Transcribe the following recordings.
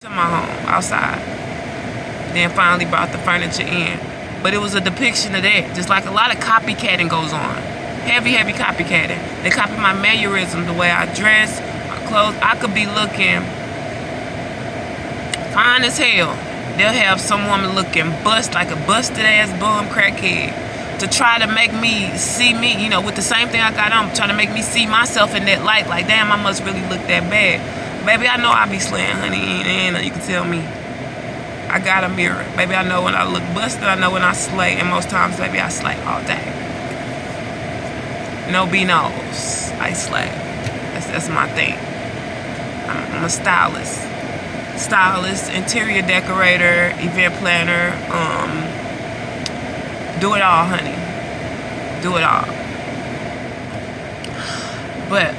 to my home outside. Then finally brought the furniture in. But it was a depiction of that. Just like a lot of copycatting goes on. Heavy copycatting. They copy my mannerisms, the way I dress, my clothes. I could be looking fine as hell. They'll have some woman looking like a busted ass bum crackhead to try to make me see me, you know, with the same thing I got on, trying to make me see myself in that light. Like, damn, I must really look that bad. Baby, I know I be slaying, honey, and you can tell me. I got a mirror. Baby, I know when I look busted, I know when I slay, and most times, baby, I slay all day. No B-nose. I slay. That's my thing. I'm a stylist. Interior decorator, event planner, do it all, honey. Do it all. But,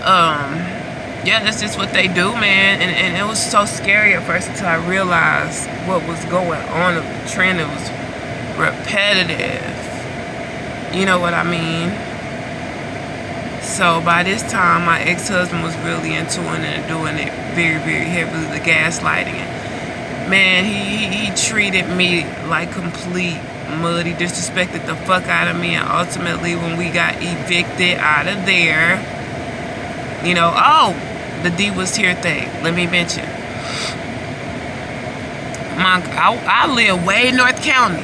yeah, that's just what they do, man. And it was so scary at first until I realized what was going on. The trend, it was repetitive. You know what I mean? So by this time, my ex-husband was really into it and doing it very heavily, the gaslighting. Man, he treated me like complete mud. He disrespected the fuck out of me, and ultimately when we got evicted out of there, you know, the D was here thing, let me mention. I live way North County.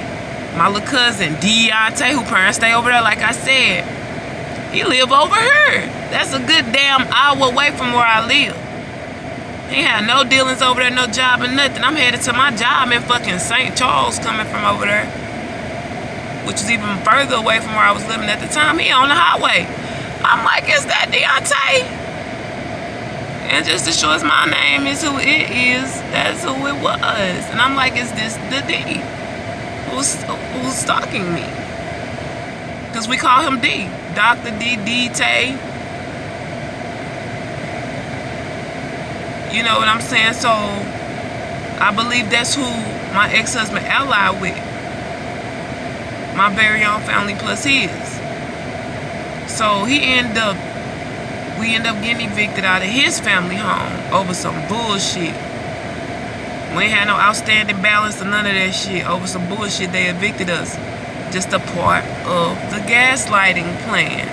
My little cousin, Deontay, who parents stay over there, like I said, he live over here. That's a good damn hour away from where I live. He had no dealings over there, no job and nothing. I'm headed to my job in fucking St. Charles coming from over there, which is even further away from where I was living at the time. He on the highway. I'm like, is that Deontay? And just as sure as my name is who it is, that's who it was. And I'm like, is this the D who's stalking me? Because we call him D. Dr. D-Tay. You know what I'm saying? So, I believe that's who my ex-husband allied with. My very own family plus his. So, we end up getting evicted out of his family home over some bullshit. We ain't had no outstanding balance or none of that shit. Over some bullshit, they evicted us. Just a part of the gaslighting plan.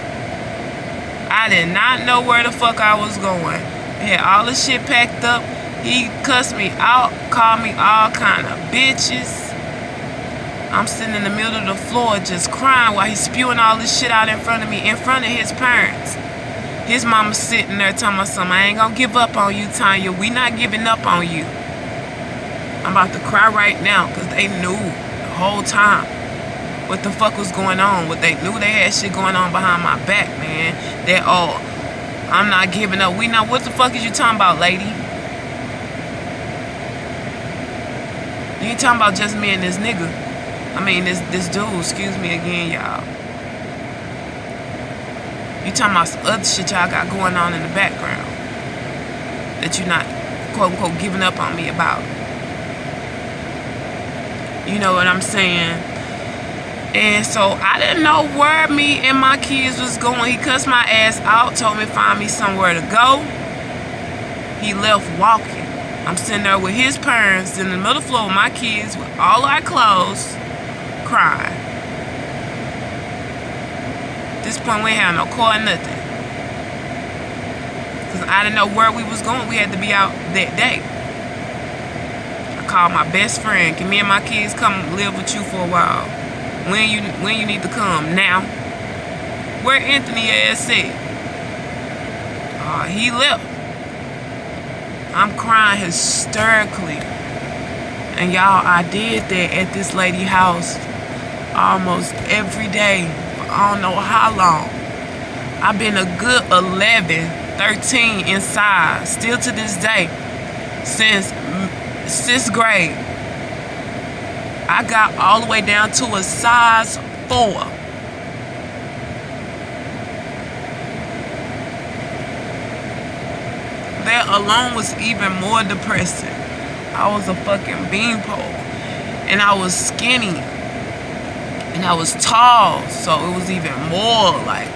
I did not know where the fuck I was going. I had all the shit packed up. He cussed me out, called me all kind of bitches. I'm sitting in the middle of the floor just crying while he's spewing all this shit out in front of me, in front of his parents. His mama sitting there telling my son, I ain't gonna give up on you, Tanya. We not giving up on you. I'm about to cry right now because they knew the whole time what the fuck was going on. What they knew, they had shit going on behind my back, man. That, I'm not giving up. We not, what the fuck is you talking about, lady? You ain't talking about just me and this nigga. I mean, this dude, excuse me again, y'all. You talking about some other shit y'all got going on in the background that you're not, quote unquote, giving up on me about. You know what I'm saying? And so I didn't know where me and my kids was going. He cussed my ass out, told me to find me somewhere to go. He left walking. I'm sitting there with his parents in the middle of the floor with my kids with all our clothes, crying. At this point, we ain't had no car or nothing. Because I didn't know where we was going. We had to be out that day. I called my best friend. Can me and my kids come live with you for a while? When you need to come? Now. Where Anthony ass at? He left. I'm crying hysterically. And y'all, I did that at this lady's house almost every day. I don't know how long. I've been a good 11, 13 inside, still to this day, since 6th grade. I got all the way down to a size 4. That alone was even more depressing. I was a fucking beanpole. And I was skinny. And I was tall. So it was even more like,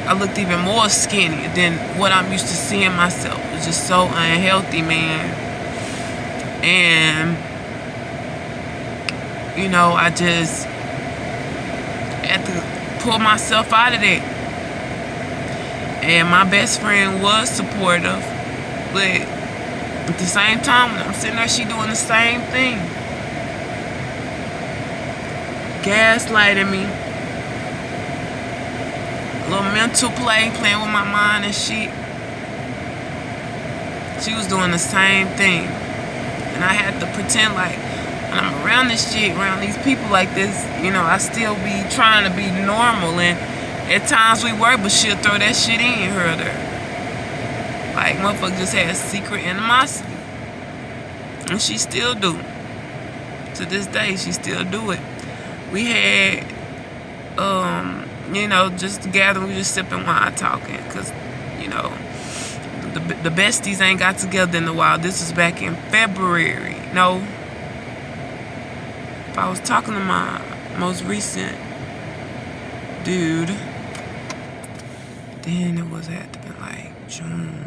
I looked even more skinny than what I'm used to seeing myself. It was just so unhealthy, man. And, you know, I just had to pull myself out of that. And my best friend was supportive, but at the same time, when I'm sitting there, she doing the same thing. Gaslighting me. A little mental play, playing with my mind and shit. She was doing the same thing. And I had to pretend like when I'm around this shit, around these people like this, you know, I still be trying to be normal. And at times we were, but she'll throw that shit in her or there. Like, motherfucker just had a secret animosity. And she still do. To this day, she still do it. We had, you know, just gathering, we just sipping wine, talking. Because, you know, the besties ain't got together in a while. This was back in February. No. If I was talking to my most recent dude, then it had to be like June.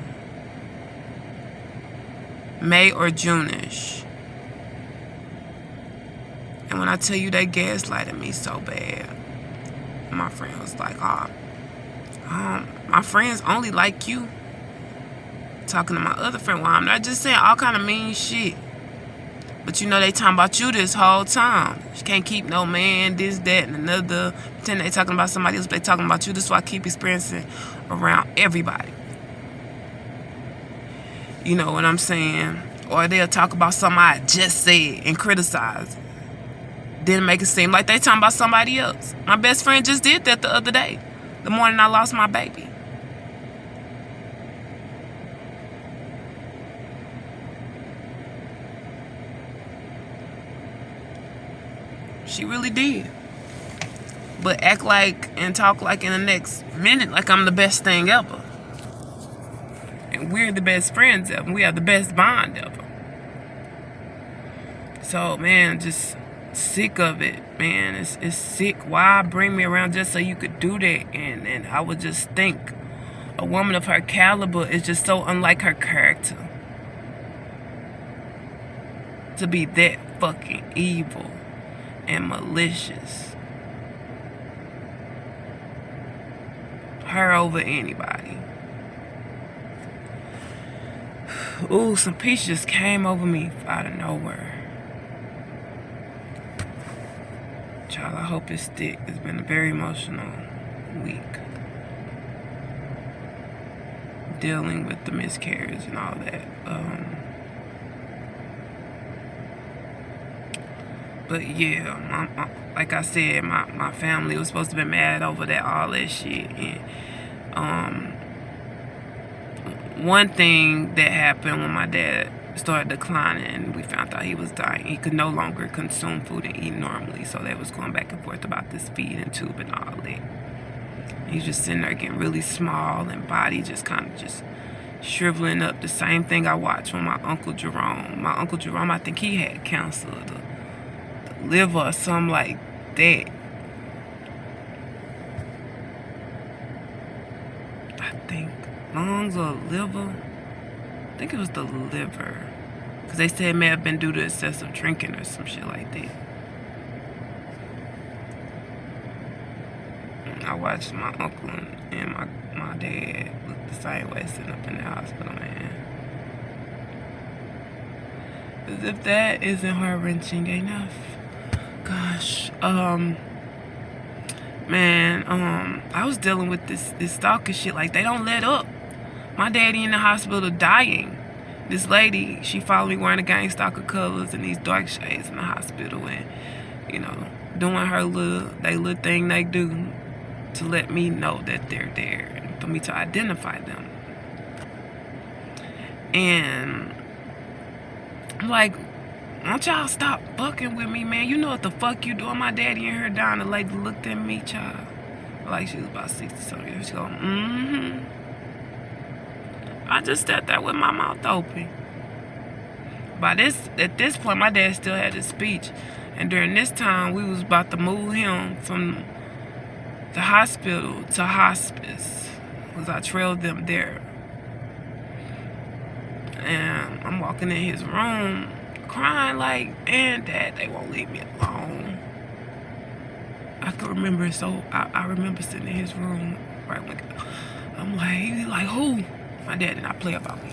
May or June-ish. And when I tell you they gaslighted me so bad, my friend was like, my friends only like you. Talking to my other friend, well, I'm not just saying all kind of mean shit. But you know they talking about you this whole time. You can't keep no man, this, that, and another. Pretend they talking about somebody else, but they talking about you. This is why I keep experiencing around everybody. You know what I'm saying? Or they'll talk about something I just said and criticize. Then make it seem like they talking about somebody else. My best friend just did that the other day. The morning I lost my baby. She really did. But act like and talk like in the next minute like I'm the best thing ever. And we're the best friends ever. We have the best bond ever. So, man, just sick of it, man. It's sick. Why bring me around just so you could do that? And I would just think a woman of her caliber is just so unlike her character. To be that fucking evil and malicious. Her over anybody. Ooh, some peace just came over me out of nowhere. Child, I hope it stick. It's been a very emotional week. Dealing with the miscarriage and all that. But yeah, like I said, my family was supposed to be mad over that, all that shit. And one thing that happened when my dad started declining, we found out he was dying. He could no longer consume food and eat normally, so they was going back and forth about this feeding tube and all that. He's just sitting there getting really small and body just kind of just shriveling up. The same thing I watched when my Uncle Jerome, I think he had cancer, the liver or something like that. I think lungs or liver. I think it was the liver. Because they said it may have been due to excessive drinking or some shit like that. And I watched my uncle and my dad look the same way sitting up in the hospital, man. As if that isn't heart-wrenching enough. Gosh, man, I was dealing with this stalker shit. Like, they don't let up. My daddy in the hospital dying. This lady, she followed me wearing the gang stalker colors and these dark shades in the hospital, and, you know, doing her little thing they do to let me know that they're there and for me to identify them. And I'm like, why don't y'all stop fucking with me, man? You know what the fuck you doing? My daddy and her down. The lady looked at me, child. Like she was about 60-something years. She go, I just sat there with my mouth open. At this point, my dad still had his speech. And during this time, we was about to move him from the hospital to hospice. Because I trailed them there. And I'm walking in his room, crying like, and Dad, they won't leave me alone. I can remember it, so I remember sitting in his room, right when I'm like, he like, who? My dad did not play about me.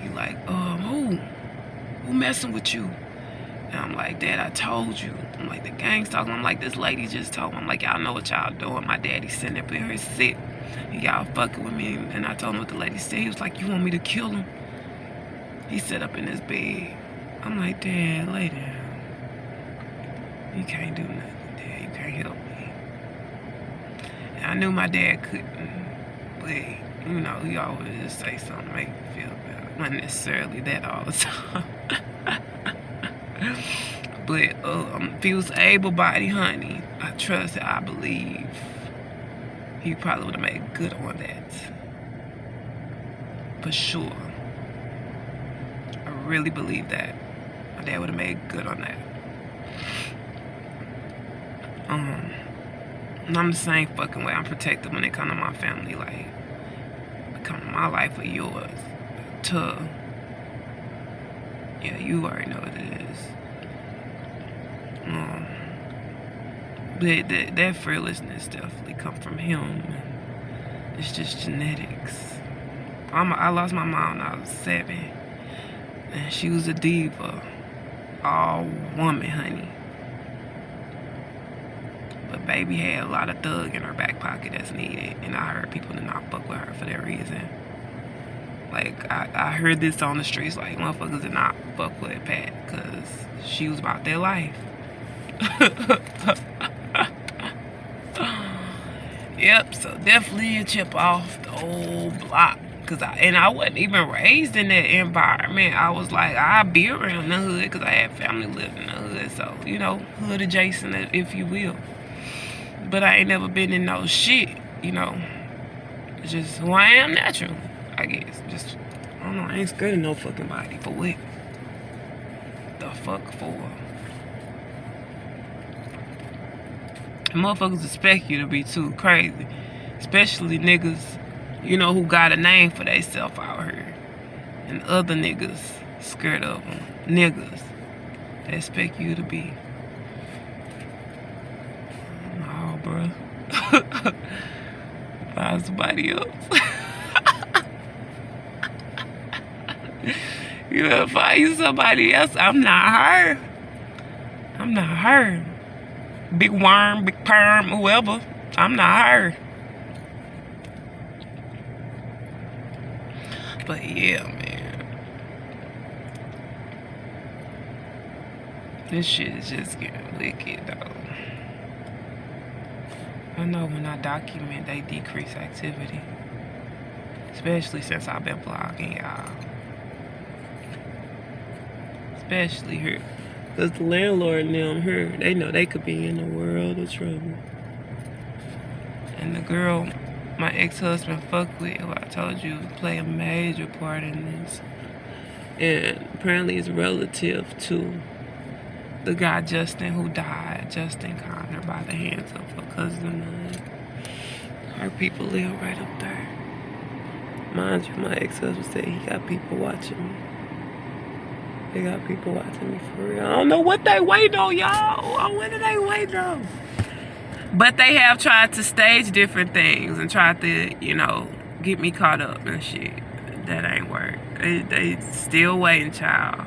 He like, who? Who messing with you? And I'm like, Dad, I told you. I'm like, the gang's talking. I'm like, this lady just told me. I'm like, y'all know what y'all doing. My daddy's sitting up in here sick. And y'all fucking with me. And I told him what the lady said. He was like, you want me to kill him? He sat up in his bed. I'm like, Dad, lay down. You can't do nothing, Dad. You can't help me. And I knew my dad couldn't. But, you know, he always just say something to make me feel better. Not necessarily that all the time. But if he was able-bodied, honey, I trust it, I believe he probably would have made good on that. For sure. I really believe that. My dad would have made good on that. And I'm the same fucking way. I'm protected when it comes to my family. Like, it comes to my life or yours. Yeah, you already know what it is. But that fearlessness definitely come from him. It's just genetics. I lost my mom when I was 7. And she was a diva. All woman, honey. But baby had a lot of thug in her back pocket that's needed. And I heard people did not fuck with her for that reason. Like, I heard this on the streets, like, motherfuckers did not fuck with Pat because she was about their life. Yep, so definitely a chip off the old block. And I wasn't even raised in that environment. I was like, I'd be around the hood because I had family living in the hood. So, you know, hood adjacent, if you will. But I ain't never been in no shit, you know. It's just who I am naturally, I guess. Just, I don't know, I ain't scared of no fucking body. For what? The fuck for? And motherfuckers expect you to be too crazy. Especially niggas, you know, who got a name for theyself out here. And other niggas scared of them. Niggas. They expect you to be. No, bro. Find somebody else. You better find you somebody else. I'm not her. I'm not her. Big worm, big perm, whoever. I'm not her. But yeah, man. This shit is just getting wicked, though. I know when I document, they decrease activity. Especially since I've been vlogging, y'all. Especially here. Because the landlord and them here, they know they could be in a world of trouble. And the girl my ex-husband fucked with, who I told you, play a major part in this. And apparently it's relative to the guy Justin who died, Justin Connor, by the hands of her cousin. Her people live right up there. Mind you, my ex-husband said he got people watching me. They got people watching me for real. I don't know what they waiting on, y'all. What are they waiting on? But they have tried to stage different things and tried to, you know, get me caught up and shit. That ain't work. They still waiting, child.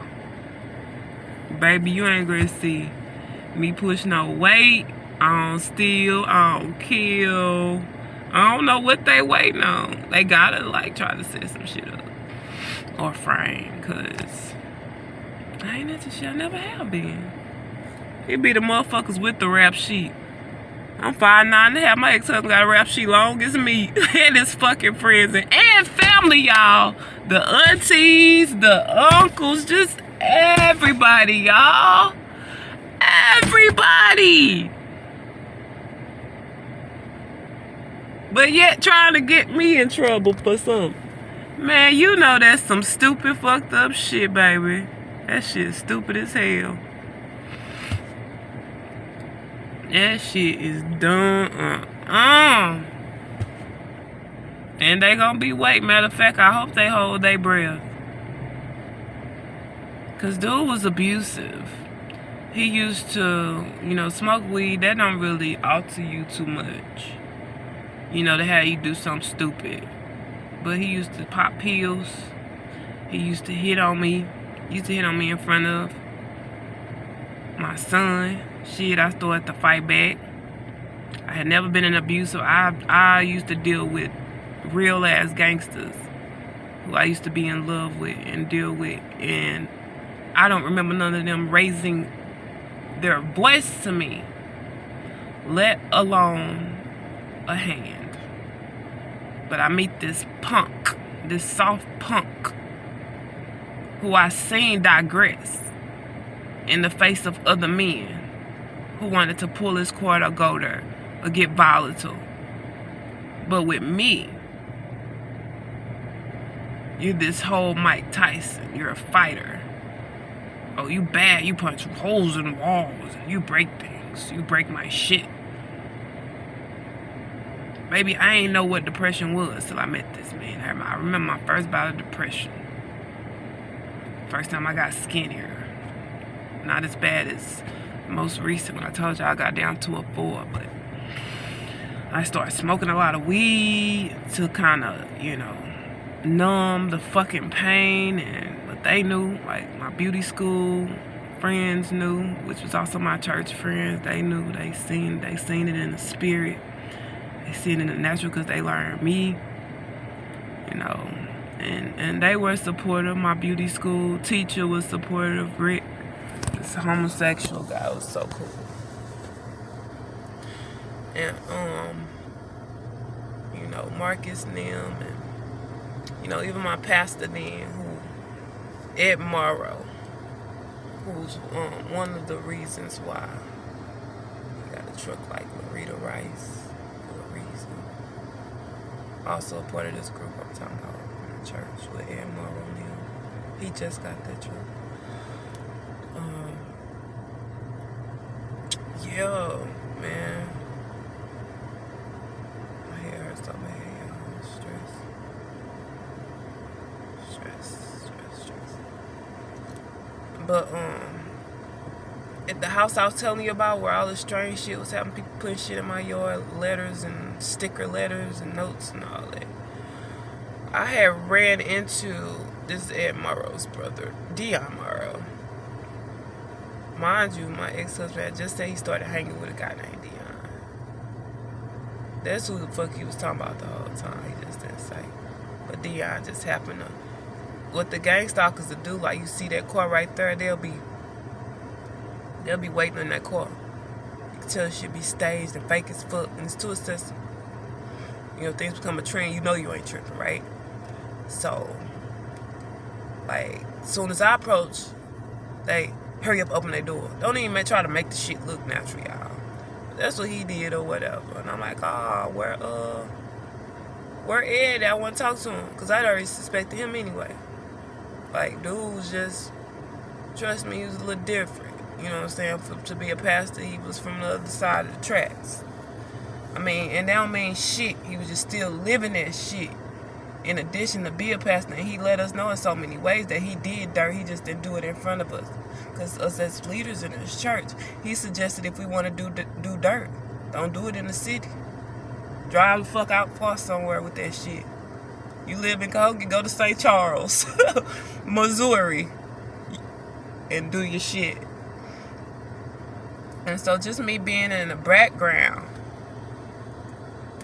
Baby, you ain't gonna see me push no weight. I don't steal. I don't kill. I don't know what they waiting on. They gotta, like, try to set some shit up. Or frame, because I ain't into shit. I never have been. It be the motherfuckers with the rap sheet. I'm 5'9.5". My ex-husband got a rap sheet long as me. And his fucking friends and family, y'all. The aunties, the uncles, just everybody, y'all. Everybody. But yet trying to get me in trouble for something. Man, you know that's some stupid, fucked up shit, baby. That shit is stupid as hell. That shit is dumb. And they gonna be waiting. Matter of fact, I hope they hold their breath. Because dude was abusive. He used to, smoke weed. That don't really alter you too much. To have you do something stupid. But he used to pop pills. He used to hit on me. He used to hit on me in front of my son. Shit, I still had to fight back. I had never been an abuser. I used to deal with real ass gangsters who I used to be in love with and deal with. And I don't remember none of them raising their voice to me, let alone a hand. But I meet this punk, this soft punk, who I seen digress in the face of other men who wanted to pull his cord or go there or get volatile. But with me, you're this whole Mike Tyson. You're a fighter. Oh, you bad. You punch holes in walls. And you break things. You break my shit. Baby, I ain't know what depression was till I met this man. I remember my first bout of depression. First time I got skinnier. Not as bad as the most recent when I told you I got down to a 4. But I started smoking a lot of weed to kind of, numb the fucking pain. And what they knew, like my beauty school friends knew, which was also my church friends. They knew. They seen it in the spirit. They seen it in the natural because they learned me, and they were supportive. My beauty school teacher was supportive. Rick, this homosexual guy, was so cool. And Marcus and them, and even my pastor then, Ed Morrow, who's one of the reasons why I got a truck like Marita Rice. Also a part of this group I'm talking about in the church with Ed Morrow now. He just got that truck. Yeah, man. My hair hurts so bad, y'all. Stress. But at the house I was telling you about where all this strange shit was happening, people putting shit in my yard, letters and sticker letters and notes and all that. I had ran into this Ed Morrow's brother, Dion Morrow. Mind you, my ex-husband had just said he started hanging with a guy named Dion. That's who the fuck he was talking about the whole time. He just didn't say. But Dion just happened to. What the gang stalkers will do, like you see that car right there, they'll be waiting in that car. You can tell it should be staged and fake as fuck, and it's too excessive. Things become a trend, you ain't tripping, right? So, like, as soon as I approach, they hurry up, open their door. Don't even try to make the shit look natural, y'all. But that's what he did or whatever. And I'm like, where Ed? I want to talk to him. Because I'd already suspected him anyway. Like, dude was just, trust me, he was a little different. You know what I'm saying? To be a pastor, he was from the other side of the tracks. And that don't mean shit. He was just still living that shit. In addition to be a pastor, and he let us know in so many ways that he did dirt. He just didn't do it in front of us. Because us as leaders in his church, he suggested if we want to do dirt, don't do it in the city. Drive the fuck out far somewhere with that shit. You live in Cahokia, go to St. Charles, Missouri, and do your shit. And so just me being in the background,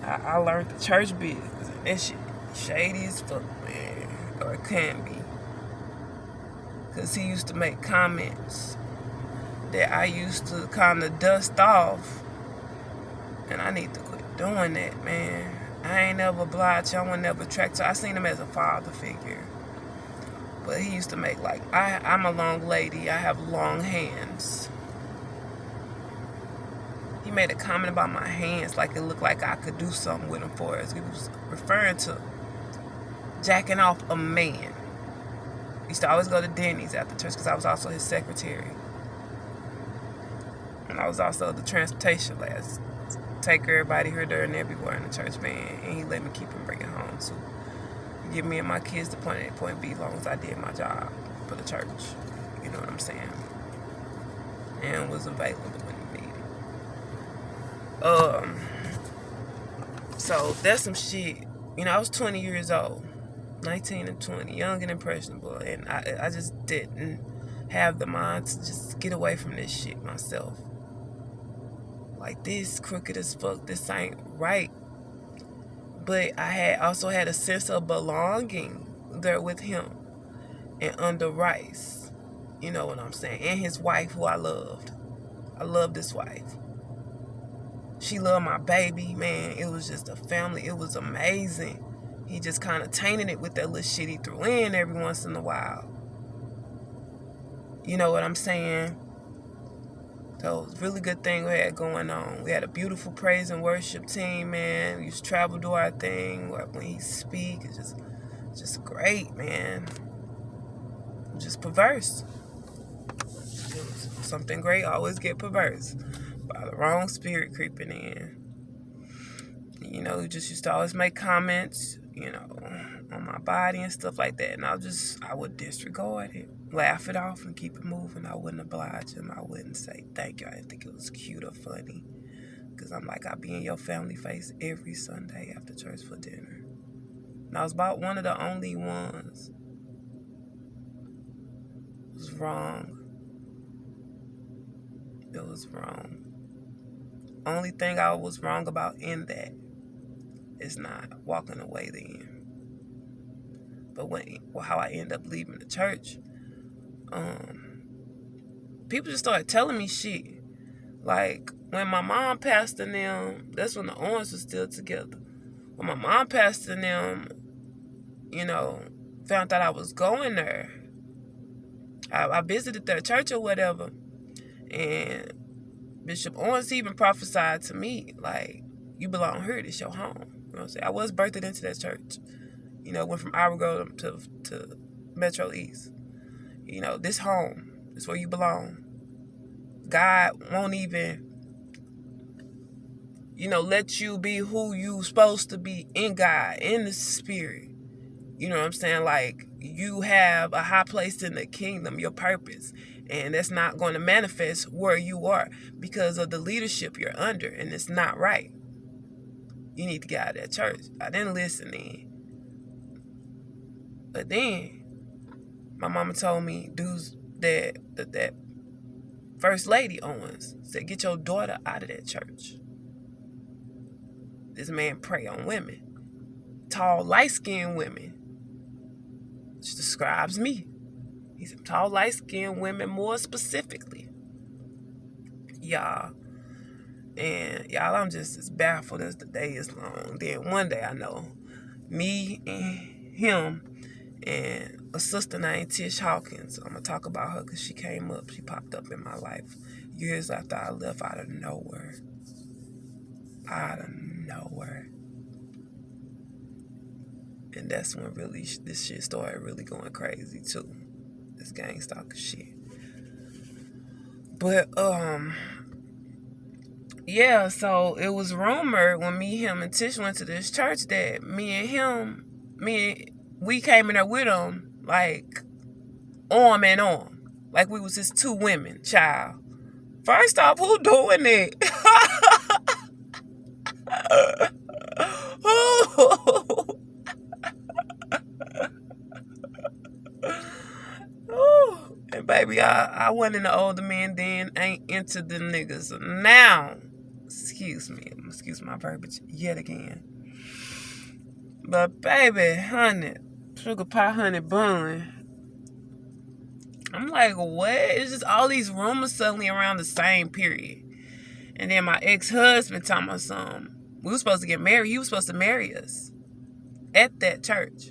I learned the church business. And that shit shady as fuck, man. Or it can be. Because he used to make comments that I used to kind of dust off. And I need to quit doing that, man. I ain't never obliged. I would never attract. So I seen him as a father figure. But he used to make like, I'm a long lady. I have long hands. He made a comment about my hands, like it looked like I could do something with them for us. He was referring to jacking off a man. He used to always go to Denny's after church because I was also his secretary. And I was also the transportation last. Take everybody here, there, and everywhere in the church van. And he let me keep him bringing home too. Give me and my kids to point A to point B as long as I did my job for the church. You know what I'm saying? And was available when you needed. So that's some shit. You know, I was 20 years old. 19 and 20, young and impressionable. And I just didn't have the mind to just get away from this shit myself. Like, this crooked as fuck. This ain't right. But I also had a sense of belonging there with him and under Rice. You know what I'm saying? And his wife, who I loved. I loved this wife. She loved my baby, man. It was just a family. It was amazing. He just kind of tainted it with that little shit he threw in every once in a while. You know what I'm saying? So it was a really good thing we had going on. We had a beautiful praise and worship team, man. We used to travel, do our thing. When he speak, it's just great, man. Just perverse. Something great always get perverse by the wrong spirit creeping in. You know, he just used to always make comments, you know, on my body and stuff like that. And I would disregard it, laugh it off and keep it moving. I wouldn't oblige him. I wouldn't say thank you. I didn't think it was cute or funny. Because I'm like, I'll be in your family face every Sunday after church for dinner. And I was about one of the only ones. It was wrong. It was wrong. Only thing I was wrong about in that is not walking away then. But how I ended up leaving the church, people just started telling me shit. Like, when my mom passed in them, that's when the Owens was still together. When my mom passed in them, you know, found out I was going there. I visited their church or whatever. And Bishop Owens even prophesied to me, like, you belong here, this your home. You know what I'm saying? I was birthed into that church. You know, went from Iowa to Metro East. You know, this home is where you belong. God won't even, you know, let you be who you supposed to be in God, in the spirit. You know what I'm saying? Like, you have a high place in the kingdom, your purpose. And that's not going to manifest where you are because of the leadership you're under. And it's not right. You need to get out of that church. I didn't listen then. But then, my mama told me, dudes, that First Lady Owens said, get your daughter out of that church. This man prey on women. Tall, light-skinned women. Which describes me. He said, tall, light-skinned women more specifically. Y'all. And y'all, I'm just as baffled as the day is long. Then one day I know me and him and a sister named Tish Hopkins. I'm going to talk about her because she came up. She popped up in my life years after I left out of nowhere. Out of nowhere. And that's when really this shit started really going crazy too. This gang stalker shit. But, yeah, so it was rumored when me, him, and Tish went to this church that we came in there with him, like, arm and arm. Like we was just two women, child. First off, who doing it? And baby, I went in the older men then, ain't into them niggas. Now, excuse my verbiage yet again. But baby, honey, sugar pie, honey bun. I'm like, what? It's just all these rumors suddenly around the same period. And then my ex-husband told me something. We were supposed to get married. He was supposed to marry us at that church.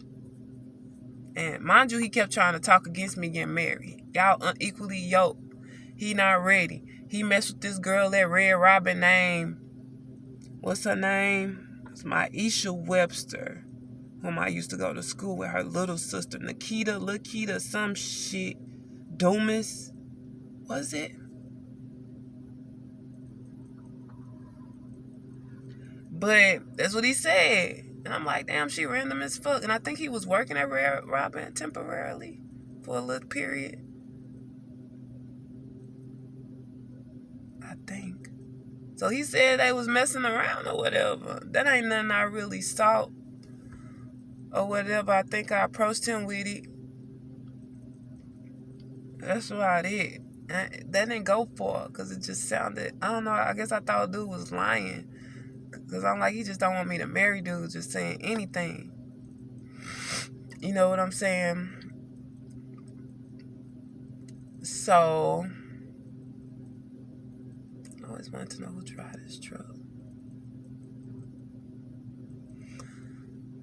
And mind you, he kept trying to talk against me getting married. Y'all unequally yoked. He not ready. He messed with this girl at Red Robin named, what's her name? It's Maisha Webster, whom I used to go to school with, her little sister, Lakita, some shit. Domus, was it? But that's what he said. And I'm like, damn, she random as fuck. And I think he was working at Red Robin temporarily for a little period. I think. So he said they was messing around or whatever. That ain't nothing I really saw or whatever. I think I approached him with it. That's about it. That didn't go far because it just sounded, I don't know, I guess I thought dude was lying. Because I'm like, he just don't want me to marry dude just saying anything. You know what I'm saying? So, I always wanted to know who drives this truck.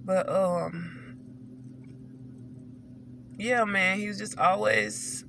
But, yeah, man, he was just always